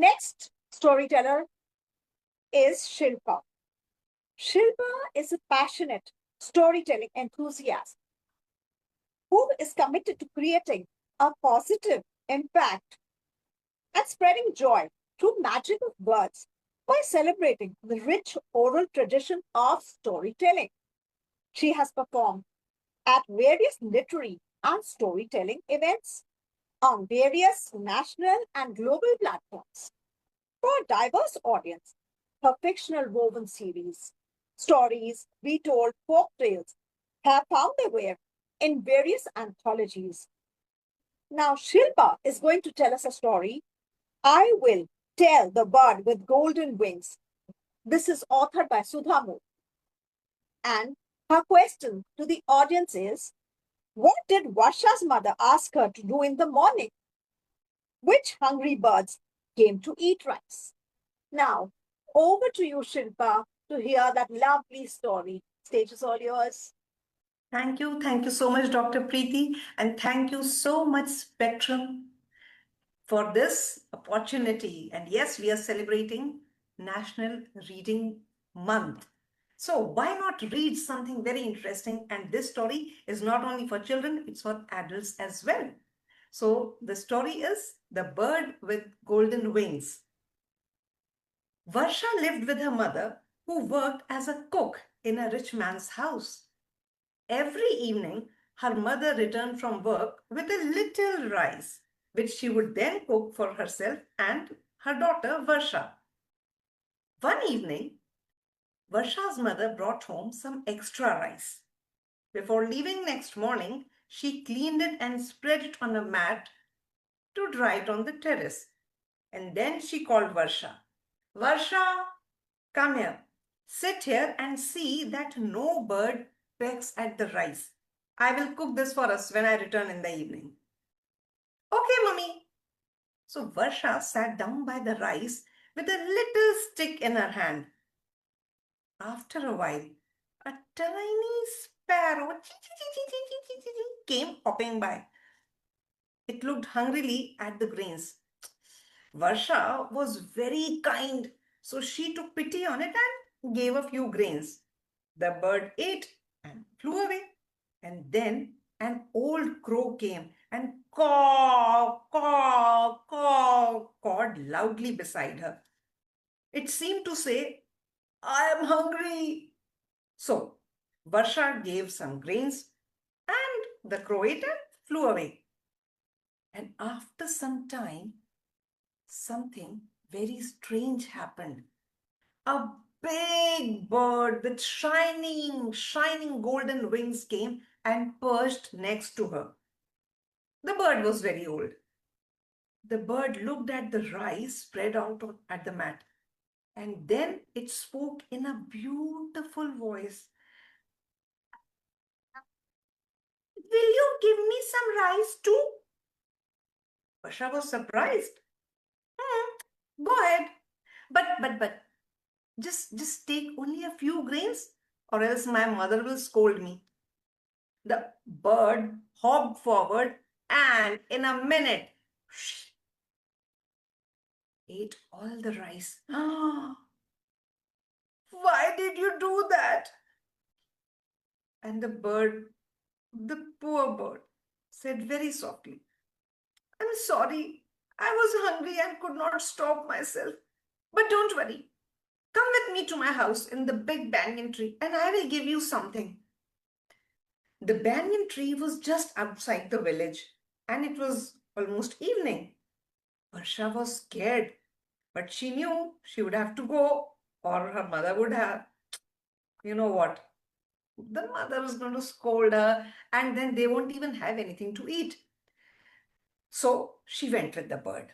next storyteller is Shilpa. Shilpa is a passionate storytelling enthusiast who is committed to creating a positive impact and spreading joy through magic of words by celebrating the rich oral tradition of storytelling. She has performed at various literary and storytelling events on various national and global platforms for a diverse audience. Her fictional woven series, stories, retold folk tales, have found their way in various anthologies. Now, Shilpa is going to tell us a story. I Will Tell the Bird with Golden Wings. This is authored by Sudha Murty. And her question to the audience is, what did Varsha's mother ask her to do in the morning? Which hungry birds came to eat rice? Now, over to you, Shilpa, to hear that lovely story. Stage is all yours. Thank you. Thank you so much, Dr. Preeti. And thank you so much, Spectrum, for this opportunity. And yes, we are celebrating National Reading Month. So why not read something very interesting? And this story is not only for children, it's for adults as well. So the story is The Bird with Golden Wings. Varsha lived with her mother, who worked as a cook in a rich man's house. Every evening, her mother returned from work with a little rice, which she would then cook for herself and her daughter Varsha. One evening, Varsha's mother brought home some extra rice. Before leaving next morning, she cleaned it and spread it on a mat to dry it on the terrace. And then she called Varsha. Varsha, come here. Sit here and see that no bird pecks at the rice. I will cook this for us when I return in the evening. Okay, mummy. So Varsha sat down by the rice with a little stick in her hand. After a while, a tiny sparrow came hopping by. It looked hungrily at the grains. Varsha was very kind, so she took pity on it and gave a few grains. The bird ate and flew away. And then an old crow came and cawed loudly beside her. It seemed to say, I am hungry. So Varsha gave some grains and the crow ate and flew away. And after some time, something very strange happened. A big bird with shining golden wings came and perched next to her. The bird was very old. The bird looked at the rice spread out at the mat, and then it spoke in a beautiful voice. Will you give me some rice too? Varsha was surprised. Go ahead. But just take only a few grains, or else my mother will scold me. The bird hopped forward and in a minute ate all the rice. Why did you do that? And the poor bird, said very softly, I'm sorry. I was hungry and could not stop myself. But don't worry. Come with me to my house in the big banyan tree and I will give you something. The banyan tree was just outside the village and it was almost evening. Varsha was scared, but she knew she would have to go or her mother would have. You know what? The mother is going to scold her and then they won't even have anything to eat. So she went with the bird.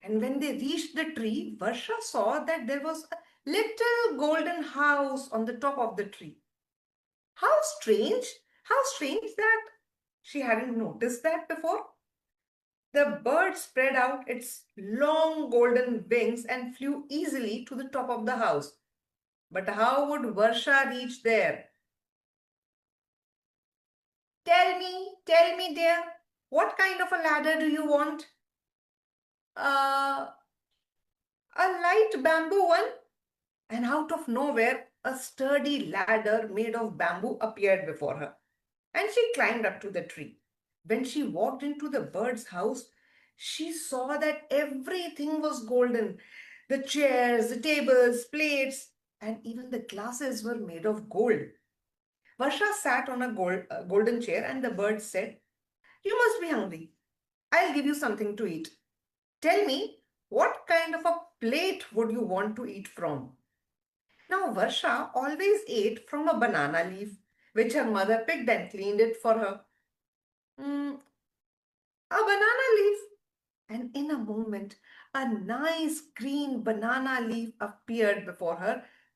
And when they reached the tree, Varsha saw that there was a little golden house on the top of the tree. How strange! How strange that she hadn't noticed that before. The bird spread out its long golden wings and flew easily to the top of the house. But how would Varsha reach there? Tell me, dear, what kind of a ladder do you want? Uh, white bamboo one, and out of nowhere, a sturdy ladder made of bamboo appeared before her, and she climbed up to the tree. When she walked into the bird's house, she saw that everything was golden. The chairs, the tables, plates, and even the glasses were made of gold. Varsha sat on a golden chair, and the bird said, "You must be hungry. I'll give you something to eat. Tell me, what kind of a plate would you want to eat from?" Now, Varsha always ate from a banana leaf, which her mother picked and cleaned it for her. "Mm, a banana leaf." And in a moment, a nice green banana leaf appeared before her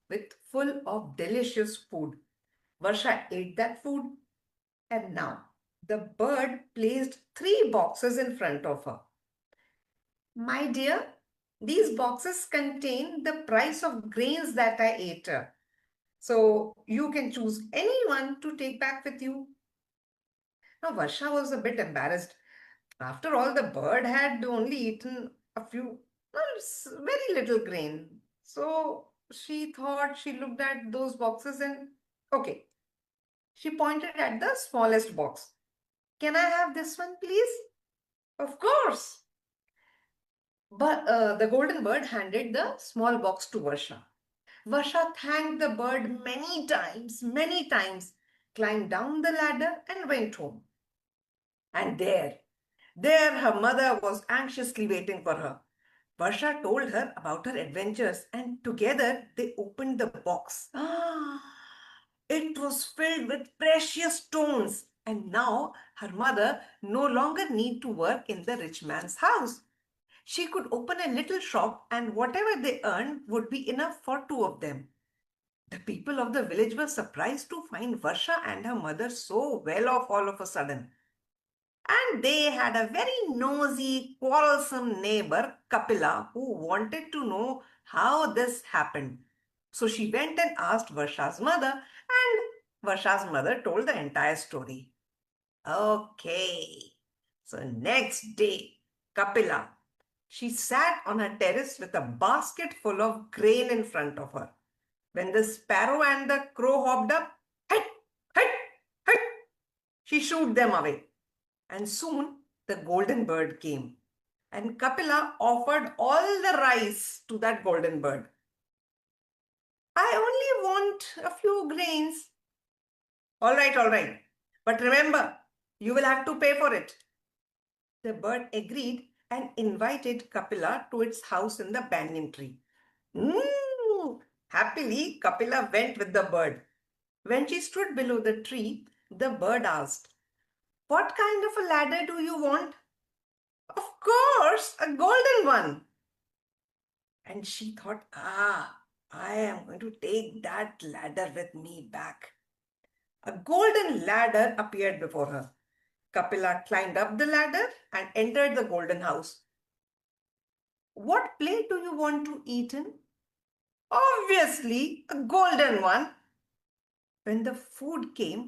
with full of delicious food. Varsha ate that food, and now the bird placed three boxes in front of her. "My dear, these boxes contain the price of grains that I ate. So you can choose any one to take back with you." Now, Varsha was a bit embarrassed. After all, the bird had only eaten a few, well, very little grain. So she thought, she looked at those boxes and, okay, she pointed at the smallest box. "Can I have this one, please?" "Of course." But the golden bird handed the small box to Varsha. Varsha thanked the bird many times, climbed down the ladder and went home. And there her mother was anxiously waiting for her. Varsha told her about her adventures, and together they opened the box. It was filled with precious stones, and now her mother no longer need to work in the rich man's house. She could open a little shop, and whatever they earned would be enough for two of them. The people of the village were surprised to find Varsha and her mother so well off all of a sudden. And they had a very nosy, quarrelsome neighbor, Kapila, who wanted to know how this happened. So she went and asked Varsha's mother, and Varsha's mother told the entire story. Okay. So next day, Kapila, she sat on her terrace with a basket full of grain in front of her. When the sparrow and the crow hopped up, hit, hit, hit, she shooed them away. And soon the golden bird came. And Kapila offered all the rice to that golden bird. "I only want a few grains." All right. But remember, you will have to pay for it." The bird agreed and invited Kapila to its house in the banyan tree. Mm. Happily, Kapila went with the bird. When she stood below the tree, the bird asked, "What kind of a ladder do you want?" "Of course, a golden one." And she thought, I am going to take that ladder with me back. A golden ladder appeared before her. Kapila climbed up the ladder and entered the golden house. "What plate do you want to eat in?" "Obviously, a golden one." When the food came,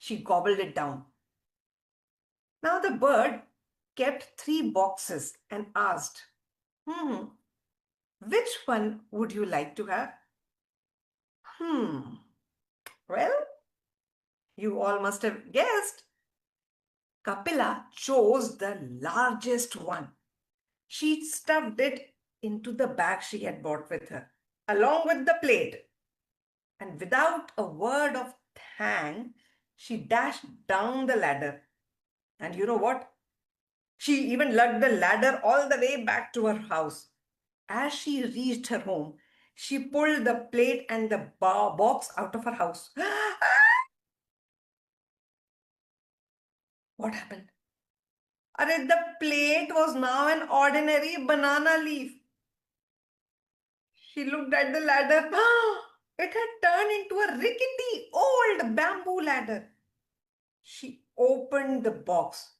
she gobbled it down. Now the bird kept three boxes and asked, "Hmm, which one would you like to have?" Hmm, well, you all must have guessed. Kapila chose the largest one. She stuffed it into the bag she had brought with her, along with the plate. And without a word of thanks, she dashed down the ladder. And you know what? She even lugged the ladder all the way back to her house. As she reached her home, she pulled the plate and the box out of her house. What happened? The plate was now an ordinary banana leaf. She looked at the ladder. It had turned into a rickety old bamboo ladder. She opened the box.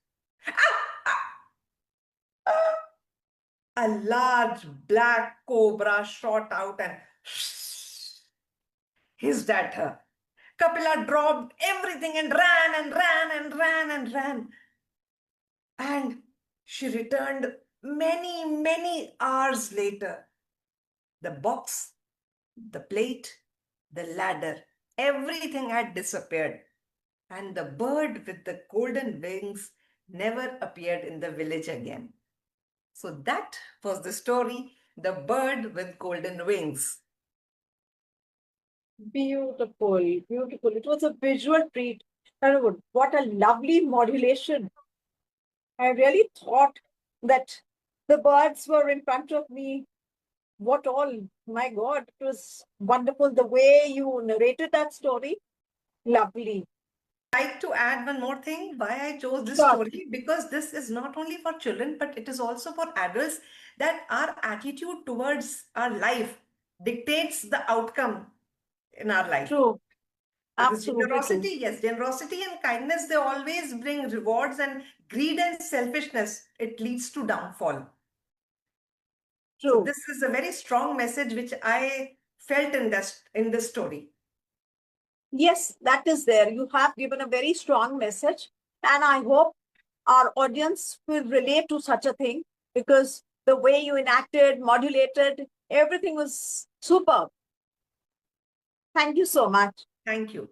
A large black cobra shot out and hissed at her. Kapila dropped everything and ran and ran and ran and ran. And she returned many hours later, the box, the plate, the ladder, everything had disappeared. And the bird with the golden wings never appeared in the village again. So that was the story, The Bird with Golden Wings. Beautiful, beautiful. It was a visual treat. And what a lovely modulation. I really thought that the birds were in front of me. What all? My God, it was wonderful. The way you narrated that story, lovely. Like to add one more thing why I chose this Sure, story, because this is not only for children but it is also for adults, that our attitude towards our life dictates the outcome in our life. true. Because Absolutely true. generosity, yes, generosity and kindness, they always bring rewards, and greed and selfishness, it leads to downfall. So True. this is a very strong message which I felt in this story. Yes, that is there. You have given a very strong message. And I hope our audience will relate to such a thing because the way you enacted, modulated, everything was superb. Thank you so much. Thank you.